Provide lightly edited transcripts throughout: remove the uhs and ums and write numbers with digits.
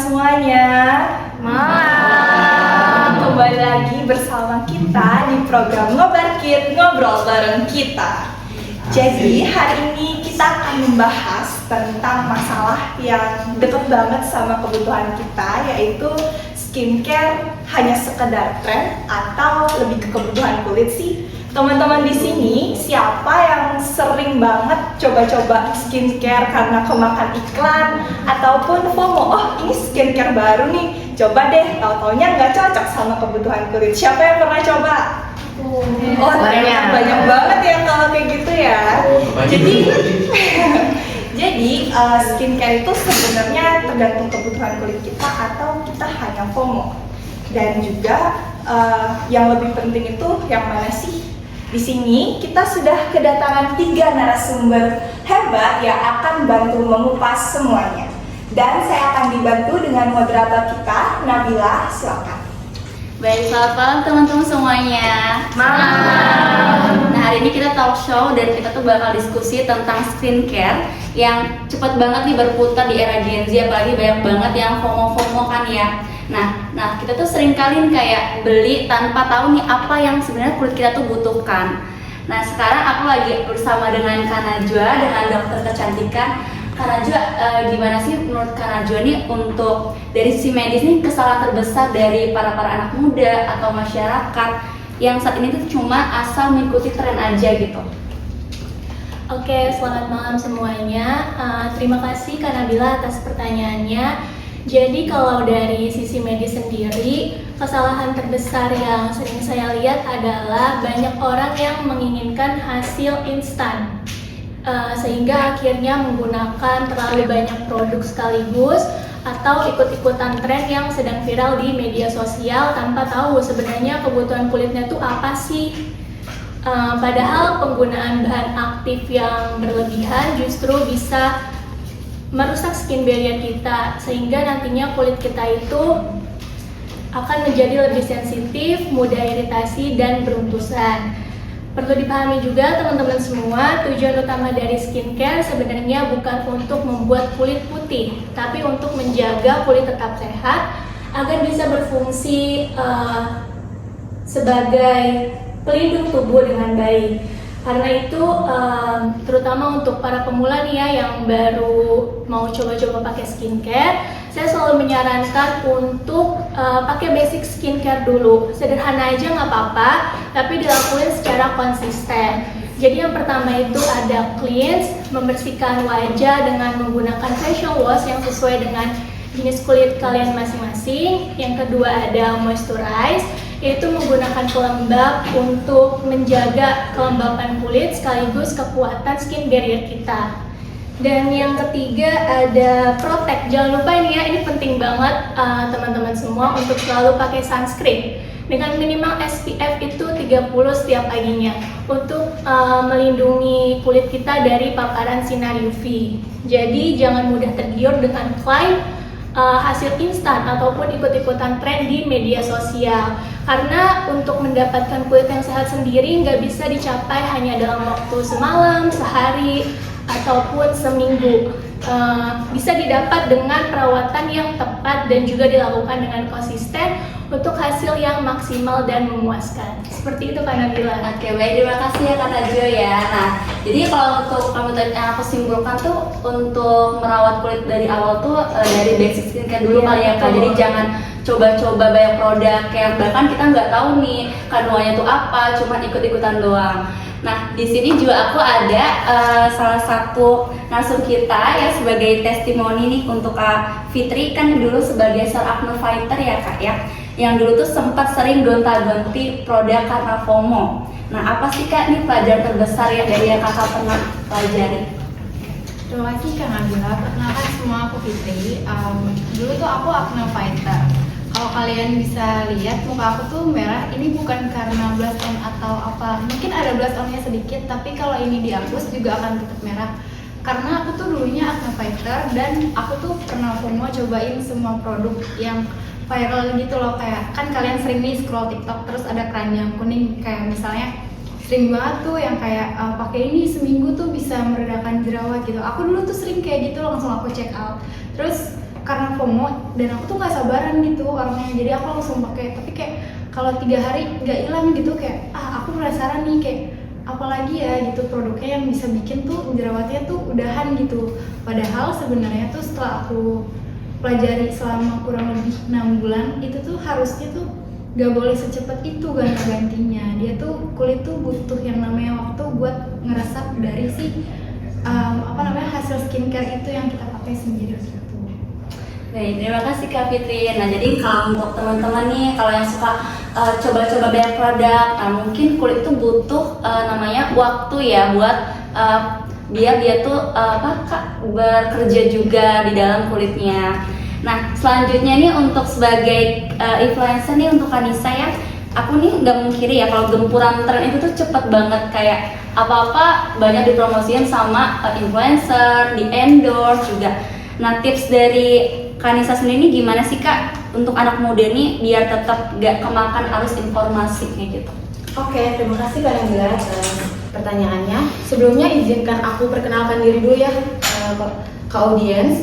semuanya. Kembali lagi bersama kita di program Ngobar Kid, ngobrol bareng kita. Jadi hari ini kita akan membahas tentang masalah yang dekat banget sama kebutuhan kita, yaitu skincare hanya sekedar tren atau lebih ke kebutuhan kulit sih. Teman-teman di sini siapa yang sering banget coba-coba skincare karena kemakan iklan ataupun FOMO? Oh, ini skincare baru nih, coba deh. Tahu-taunya nggak cocok sama kebutuhan kulit. Siapa yang pernah coba? Oh, banyak banget ya kalau kayak gitu ya. Jadi skincare itu sebenarnya tergantung kebutuhan kulit kita atau kita hanya FOMO. Dan juga yang lebih penting itu yang mana sih? Di sini kita sudah kedatangan 3 narasumber hebat yang akan bantu mengupas semuanya. Dan saya akan dibantu dengan moderator kita, Nabila. Silakan. Baik, selamat malam teman-teman semuanya. Malam. Nah, hari ini kita talk show dan kita tuh bakal diskusi tentang skincare yang cepat banget nih berputar di era Gen Z, apalagi banyak banget yang FOMO-FOMO kan ya. Nah, kita tuh sering kali kayak beli tanpa tahu nih apa yang sebenarnya kulit kita tuh butuhkan. Nah, sekarang aku lagi bersama dengan Kak Najwa, dengan dokter kecantikan. Kak Najwa, gimana sih menurut Kak Najwa nih untuk dari sisi medis nih kesalahan terbesar dari para anak muda atau masyarakat yang saat ini tuh cuma asal mengikuti tren aja gitu? Oke, selamat malam semuanya. Terima kasih Kak Nabila atas pertanyaannya. Jadi kalau dari sisi medis sendiri, kesalahan terbesar yang sering saya lihat adalah banyak orang yang menginginkan hasil instan. Sehingga akhirnya menggunakan terlalu banyak produk sekaligus atau ikut-ikutan tren yang sedang viral di media sosial tanpa tahu sebenarnya kebutuhan kulitnya itu apa sih. Padahal penggunaan bahan aktif yang berlebihan justru bisa merusak skin barrier kita, sehingga nantinya kulit kita itu akan menjadi lebih sensitif, mudah iritasi, dan beruntusan. Perlu dipahami juga teman-teman semua, tujuan utama dari skincare sebenarnya bukan untuk membuat kulit putih, tapi untuk menjaga kulit tetap sehat agar bisa berfungsi sebagai pelindung tubuh dengan baik. Karena itu terutama untuk para pemula nih ya yang baru mau coba-coba pakai skincare, saya selalu menyarankan untuk pakai basic skincare dulu. Sederhana aja nggak apa-apa, tapi dilakuin secara konsisten. Jadi yang pertama itu ada cleanse, membersihkan wajah dengan menggunakan facial wash yang sesuai dengan jenis kulit kalian masing-masing. Yang kedua ada moisturize, yaitu menggunakan pelembab untuk menjaga kelembapan kulit sekaligus kekuatan skin barrier kita. Dan yang ketiga ada protect. Jangan lupa ini ya, ini penting banget teman-teman semua untuk selalu pakai sunscreen dengan minimal SPF itu 30 setiap paginya untuk melindungi kulit kita dari paparan sinar UV. Jadi jangan mudah tergiur dengan klaim hasil instan ataupun ikut-ikutan tren di media sosial, karena untuk mendapatkan kulit yang sehat sendiri nggak bisa dicapai hanya dalam waktu semalam, sehari, ataupun seminggu. Bisa didapat dengan perawatan yang tepat dan juga dilakukan dengan konsisten untuk hasil yang maksimal dan memuaskan. Seperti itu Kak Nabila. Oke, baik, terima kasih ya Kak Najwa ya. Nah, jadi kalau untuk kamu tadi yang aku simpulkan tuh untuk merawat kulit dari awal tuh dari basic skincare dulu kali ya Kak. Jadi jangan coba-coba banyak produk yang bahkan kita nggak tahu nih kandungannya tuh apa, cuma ikut-ikutan doang. Nah, di sini juga aku ada salah satu narasum kita ya sebagai testimoni nih untuk Kak Fitri, kan dulu sebagai seorang acne fighter ya Kak ya, yang dulu tuh sempat sering gonta-ganti produk karena FOMO. Nah, apa sih Kak nih pelajaran terbesar ya dari yang Kakak pernah pelajari? Terima kasih Kak Nabila. Perkenalkan semua, aku Fitri. Dulu tuh aku acne fighter. Kalau kalian bisa lihat muka aku tuh merah, ini bukan karena blush on atau apa. Mungkin ada blush onnya sedikit, tapi kalau ini dihapus juga akan tetap merah. Karena aku tuh dulunya acne fighter dan aku tuh pernah FOMO cobain semua produk yang viral gitu loh, kayak kan kalian sering nih scroll TikTok terus ada keranjang kuning, kayak misalnya sering banget tuh yang kayak pakai ini seminggu tuh bisa meredakan jerawat gitu. Aku dulu tuh sering kayak gitu, langsung aku check out. Terus karena FOMO dan aku tuh nggak sabaran gitu orangnya, jadi aku langsung pakai. Tapi kayak kalau 3 hari nggak hilang gitu, kayak aku penasaran nih kayak apalagi ya gitu produknya yang bisa bikin tuh jerawatnya tuh udahan gitu. Padahal sebenarnya tuh setelah aku pelajari selama kurang lebih 6 bulan itu tuh harusnya tuh gak boleh secepat itu ganti-gantinya. Dia tuh kulit tuh butuh yang namanya waktu buat ngeresap dari si hasil skincare itu yang kita pakai sendiri gitu. Baik, terima kasih Kak Fitri. Nah, jadi kalau untuk teman-teman nih, kalau yang suka coba-coba banyak produk, nah mungkin kulit itu butuh namanya waktu ya buat biar dia tuh bekerja juga di dalam kulitnya. Nah, selanjutnya nih untuk sebagai influencer nih untuk Kanisa ya, aku nih nggak mungkiri ya kalau gempuran tren itu tuh cepet banget, kayak apa-apa banyak dipromosiin sama influencer, di endorse juga. Nah, tips dari Kanisa sendiri gimana sih Kak untuk anak muda nih biar tetap gak kemakan arus informasi kayak gitu? Oke, terima kasih Kak Nabila atas pertanyaannya. Sebelumnya izinkan aku perkenalkan diri dulu ya ke audiens.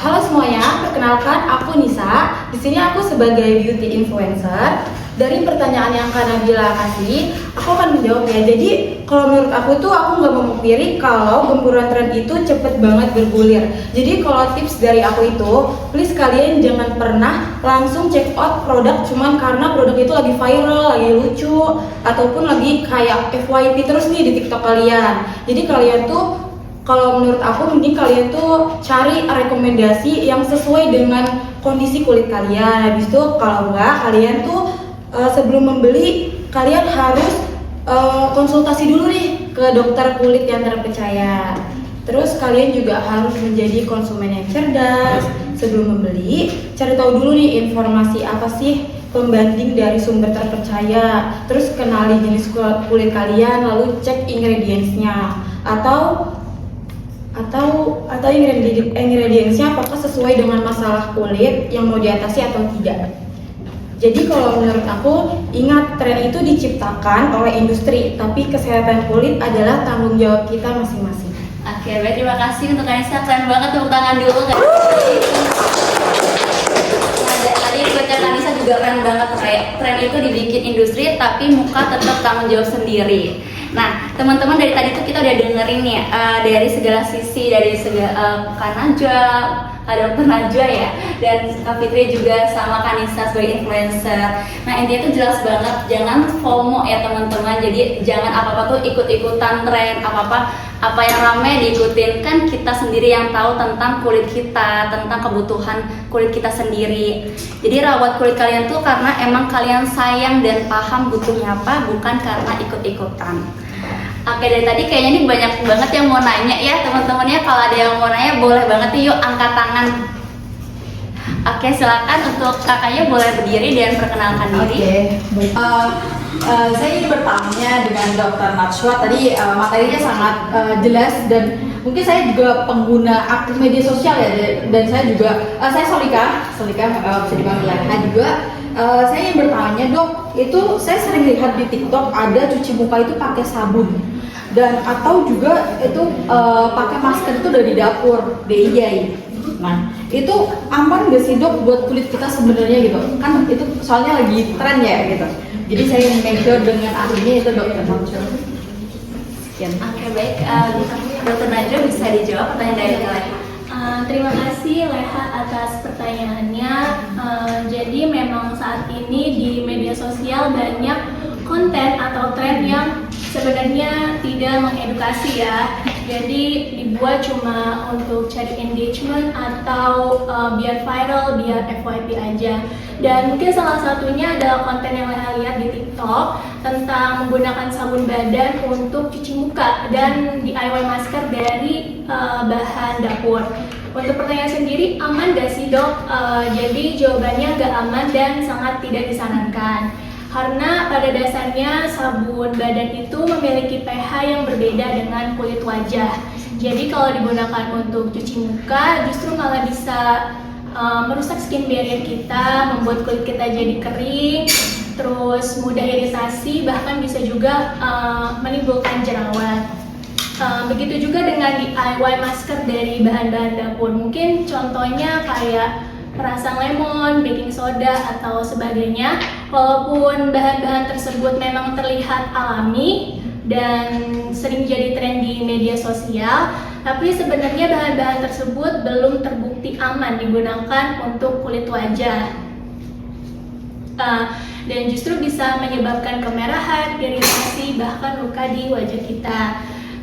Halo semuanya, perkenalkan aku Nisa. Di sini aku sebagai beauty influencer. Dari pertanyaan yang Kak Nabila kasih, aku akan menjawab ya. Jadi kalau menurut aku tuh aku nggak memungkiri kalau gempuran tren itu cepet banget bergulir. Jadi kalau tips dari aku itu, please kalian jangan pernah langsung check out produk cuman karena produk itu lagi viral, lagi lucu, ataupun lagi kayak FYP terus nih di TikTok kalian. Jadi kalian tuh kalau menurut aku mending kalian tuh cari rekomendasi yang sesuai dengan kondisi kulit kalian. Habis itu kalau enggak, kalian tuh sebelum membeli kalian harus konsultasi dulu nih ke dokter kulit yang terpercaya. Terus kalian juga harus menjadi konsumen yang cerdas. Sebelum membeli, cari tahu dulu nih informasi apa sih pembanding dari sumber terpercaya. Terus kenali jenis kulit kalian, lalu cek ingredientsnya atau ingredientsnya apakah sesuai dengan masalah kulit yang mau diatasi atau tidak. Jadi kalau menurut aku, ingat tren itu diciptakan oleh industri, tapi kesehatan kulit adalah tanggung jawab kita masing-masing. Oke, baik, terima kasih untuk Kanisa, keren banget, tepuk tangan dulu kan. Nah, tadi baca Kanisa juga keren banget, kayak tren itu dibikin industri, tapi muka tetap tanggung jawab sendiri. Nah, teman-teman dari tadi tuh kita udah dengerin nih dari segala sisi, dari segala Kak Najwa, ada Dr. Najwa ya, dan Kak Fitri juga sama Kanisa sebagai influencer. Nah, intinya tuh jelas banget, jangan FOMO ya teman-teman. Jadi jangan apa-apa tuh ikut-ikutan tren, apa yang ramai diikutin. Kan kita sendiri yang tahu tentang kulit kita, tentang kebutuhan kulit kita sendiri. Jadi rawat kulit kalian tuh karena emang kalian sayang dan paham butuhnya apa, bukan karena ikut-ikutan. Oke, dari tadi kayaknya nih banyak banget yang mau nanya ya teman-temannya. Kalau ada yang mau nanya boleh banget nih, yuk angkat tangan. Oke, silakan untuk kakaknya boleh berdiri dan perkenalkan diri. Oke, baik. Saya ingin bertanya dengan Dr. Najwa. Tadi materinya sangat jelas dan mungkin saya juga pengguna aktif media sosial ya, dan saya juga saya Solika bisa dipanggil Leha juga. Saya ingin bertanya dok, itu saya sering lihat di TikTok ada cuci muka itu pakai sabun dan atau juga itu pakai masker itu dari dapur DIY. Nah, itu aman gak sih dok buat kulit kita sebenarnya gitu? Kan itu soalnya lagi tren ya gitu. Jadi saya ingin make sure dengan ahlinya itu dokter Najwa. Sekian. Oke, baik. Dr. Najwa bisa dijawab pertanyaan dari Leha. Terima kasih Leha atas pertanyaannya. Jadi memang saat ini di media sosial banyak konten atau tren yang sebenarnya tidak mengedukasi ya. Jadi dibuat cuma untuk cari engagement atau biar viral, biar FYP aja. Dan mungkin salah satunya adalah konten yang Leha lihat di TikTok tentang menggunakan sabun badan untuk cuci muka dan DIY masker dari bahan dapur. Untuk pertanyaan sendiri, aman gak sih dok? Jadi jawabannya gak aman dan sangat tidak disarankan. Karena pada dasarnya sabun badan itu memiliki pH yang berbeda dengan kulit wajah. Jadi kalau digunakan untuk cuci muka justru malah bisa merusak skin barrier kita, membuat kulit kita jadi kering, terus mudah iritasi, bahkan bisa juga menimbulkan jerawat. Begitu juga dengan DIY masker dari bahan-bahan dapur. Mungkin contohnya kayak perasan lemon, baking soda, atau sebagainya. Walaupun bahan-bahan tersebut memang terlihat alami dan sering jadi tren di media sosial, tapi sebenarnya bahan-bahan tersebut belum terbukti aman digunakan untuk kulit wajah. Dan justru bisa menyebabkan kemerahan, iritasi, bahkan luka di wajah kita.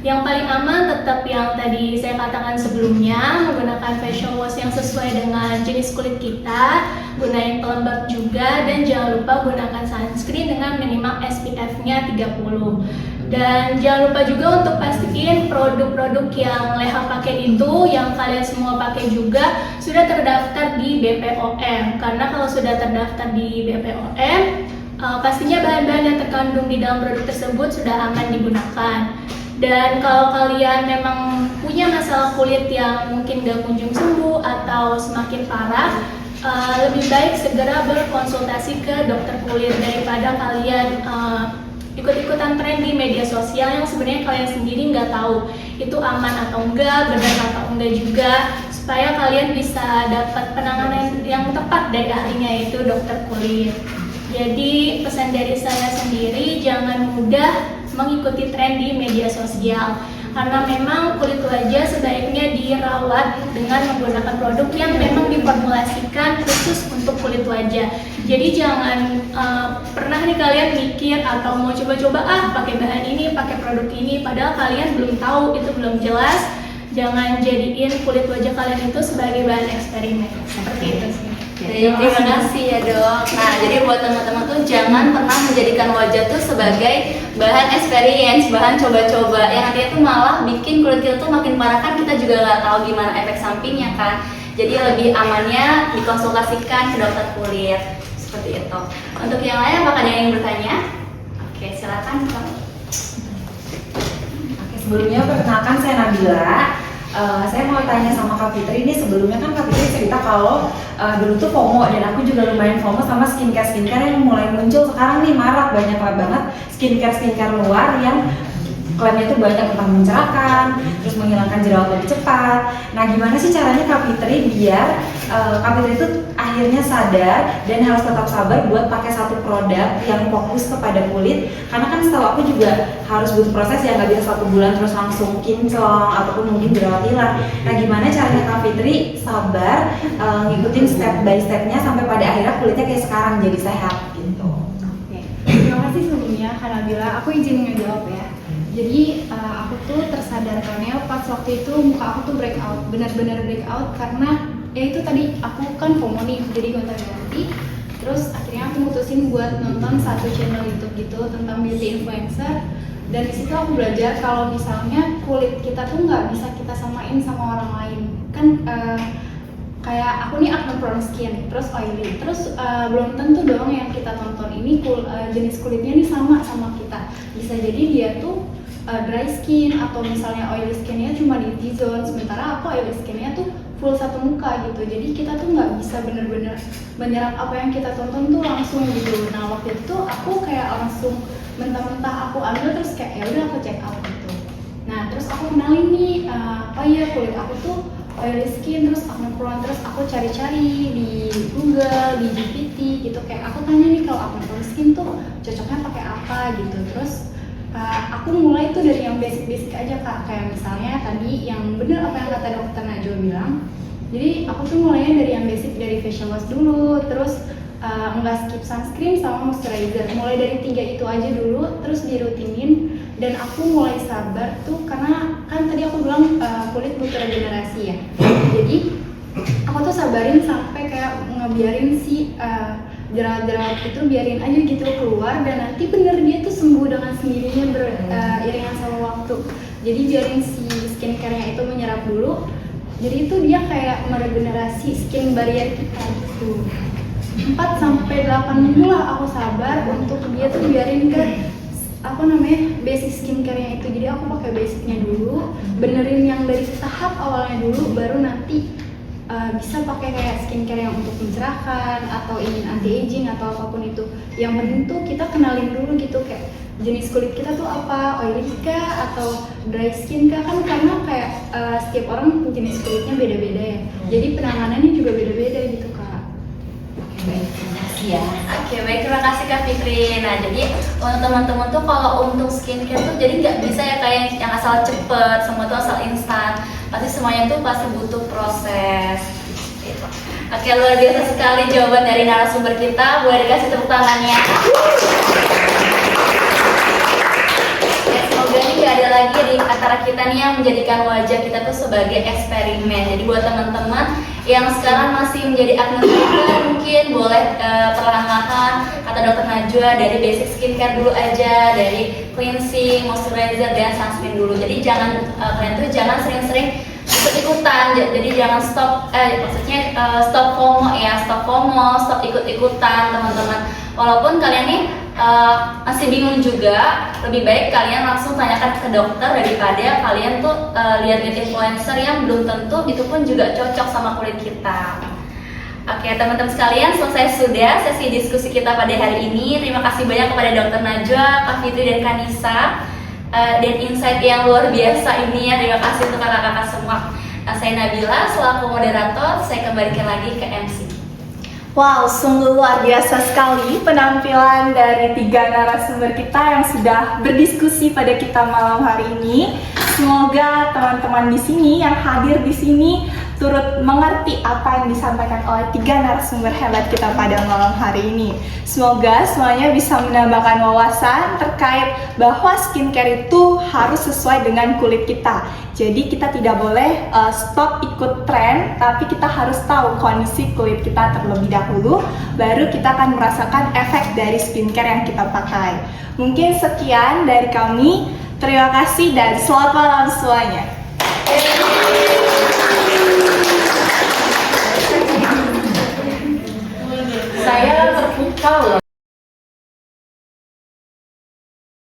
Yang paling aman tetap yang tadi saya katakan sebelumnya, menggunakan facial wash yang sesuai dengan jenis kulit kita, gunain pelembab juga, dan jangan lupa gunakan sunscreen dengan minimal SPF-nya 30. Dan jangan lupa juga untuk pastiin produk-produk yang Leha pakai itu, yang kalian semua pakai juga sudah terdaftar di BPOM. Karena kalau sudah terdaftar di BPOM, pastinya bahan-bahan yang terkandung di dalam produk tersebut sudah aman digunakan. Dan kalau kalian memang punya masalah kulit yang mungkin gak kunjung sembuh atau semakin parah, lebih baik segera berkonsultasi ke dokter kulit daripada kalian ikut-ikutan tren di media sosial yang sebenarnya kalian sendiri nggak tahu itu aman atau enggak, benar atau enggak juga, supaya kalian bisa dapat penanganan yang tepat dari ahlinya, yaitu dokter kulit. Jadi pesan dari saya sendiri, jangan mudah mengikuti tren di media sosial, karena memang kulit wajah sebaiknya dirawat dengan menggunakan produk yang memang diformulasikan khusus untuk kulit wajah. Jadi jangan pernah nih kalian mikir atau mau coba-coba pakai bahan ini, pakai produk ini, padahal kalian belum tahu, itu belum jelas. Jangan jadiin kulit wajah kalian itu sebagai bahan eksperimen. Seperti itu sih. Jadi terima kasih ya dok. Nah jadi buat teman-teman tuh jangan pernah menjadikan wajah tuh sebagai bahan experience, bahan coba-coba yang nantinya tuh malah bikin kulit kita tuh makin parah, kan kita juga nggak tahu gimana efek sampingnya kan. Jadi lebih amannya dikonsultasikan ke dokter kulit, seperti itu. Untuk yang lain apakah ada yang bertanya? Oke silakan Kak. Oke, sebelumnya perkenalkan saya Nabila. Saya mau tanya sama Kak Fitri ini, sebelumnya kan Kak Fitri cerita kalau dulu tuh FOMO, dan aku juga lumayan FOMO sama skincare yang mulai muncul sekarang nih, marak banyak banget skincare luar yang klaimnya itu banyak tentang mencerahkan, terus menghilangkan jerawat lebih cepat. Nah gimana sih caranya Kak Fitri biar Kak Fitri itu akhirnya sadar dan harus tetap sabar buat pakai satu produk yang fokus kepada kulit, karena kan setahu aku juga harus butuh proses yang nggak bisa 1 bulan terus langsung kinclong ataupun mungkin jerawat hilang. Nah gimana caranya Kak Fitri sabar ngikutin step by stepnya sampai pada akhirnya kulitnya kayak sekarang jadi sehat gitu. Oke. Terima kasih sebelumnya Kak Nabila, aku izin ngejawab ya. Jadi aku tuh tersadarkannya pas waktu itu muka aku tuh breakout, benar-benar breakout karena ya itu tadi aku kan FOMO nih, jadi gonta-ganti. Terus akhirnya aku mutusin buat nonton satu channel YouTube gitu tentang beauty influencer, dan disitu aku belajar kalau misalnya kulit kita tuh nggak bisa kita samain sama orang lain. Kan kayak aku nih acne prone skin, terus oily, terus belum tentu dong yang kita tonton ini jenis kulitnya nih sama kita. Bisa jadi dia tuh dry skin atau misalnya oily skinnya cuma di T-zone, sementara aku oily skinnya tuh full satu muka gitu. Jadi kita tuh nggak bisa bener-bener menyerap apa yang kita tonton tuh langsung gitu. Nah waktu itu aku kayak langsung mentah-mentah aku ambil, terus kayak ya udah aku check out gitu. Nah terus aku kenalin nih, oh iya kulit aku tuh oily skin, terus acne prone, terus aku cari-cari di Google, di GPT gitu, kayak aku tanya nih kalau acne prone skin tuh cocoknya pakai apa gitu. Terus aku mulai tuh dari yang basic-basic aja Kak, kayak misalnya tadi yang bener apa yang kata dokter Najwa bilang. Jadi aku tuh mulainya dari yang basic, dari facial wash dulu, terus nggak skip sunscreen sama moisturizer, mulai dari 3 itu aja dulu, terus dirutinin. Dan aku mulai sabar tuh karena kan tadi aku bilang kulit butuh regenerasi ya, jadi aku tuh sabarin sampai kayak ngebiarin si jerawat-jerawat itu biarin aja gitu keluar, dan nanti bener dia tuh sembuh dengan sendirinya beriringan sama waktu. Jadi biarin si skincare-nya itu menyerap dulu, jadi itu dia kayak meregenerasi skin barrier kita gitu. 4-8 minggu lah aku sabar untuk dia tuh biarin ke basic skincare-nya itu. Jadi aku pakai basicnya dulu, benerin yang dari tahap awalnya dulu, baru nanti bisa pakai kayak skincare yang untuk mencerahkan atau ingin anti aging atau apapun itu. Yang penting tuh kita kenalin dulu gitu, kayak jenis kulit kita tuh apa, oily kah atau dry skin kah, kan karena kayak setiap orang jenis kulitnya beda-beda ya. Jadi penanganannya juga beda-beda gitu Kak. Baik, terima kasih ya. Oke, baik, terima kasih Kak Fitri. Nah, jadi untuk teman-teman tuh kalau untuk skincare tuh jadi nggak bisa ya kayak yang asal cepet, semua tuh asal instan. Pasti semuanya tuh pasti butuh proses. Gitu. Oke, luar biasa sekali jawaban dari narasumber kita. Boleh dikasih tepuk tangannya. Ya, semoga ini nggak ada lagi di antara kita nih yang menjadikan wajah kita tuh sebagai eksperimen. Jadi buat teman-teman yang sekarang masih menjadi acne fighter, mungkin boleh perlahan-lahan kata Dokter Najwa dari basic skincare dulu aja, dari cleansing, moisturizer, dan sunscreen dulu. Jadi jangan kalian tuh jangan sering-sering ikut-ikutan, jadi jangan stop stop FOMO ya, stop ikut-ikutan teman-teman. Walaupun kalian nih masih bingung juga, lebih baik kalian langsung tanyakan ke dokter daripada kalian tuh lihat-lihat influencer yang belum tentu itu pun juga cocok sama kulit kita. Oke teman-teman sekalian, selesai sudah sesi diskusi kita pada hari ini. Terima kasih banyak kepada Dokter Najwa, Kak Fitri, dan Kak Nisa, dan insight yang luar biasa ini ya. Terima kasih untuk kakak-kakak semua. Saya Nabila selaku moderator, saya kembalikan lagi ke MC. Wow, sungguh luar biasa sekali penampilan dari 3 narasumber kita yang sudah berdiskusi pada kita malam hari ini. Semoga teman-teman di sini yang hadir di sini turut mengerti apa yang disampaikan oleh 3 narasumber hebat kita pada malam hari ini. Semoga semuanya bisa menambahkan wawasan terkait bahwa skincare itu harus sesuai dengan kulit kita. Jadi kita tidak boleh stop ikut tren, tapi kita harus tahu kondisi kulit kita terlebih dahulu, baru kita akan merasakan efek dari skincare yang kita pakai. Mungkin sekian dari kami, terima kasih dan selamat malam semuanya. Saya terpukau loh.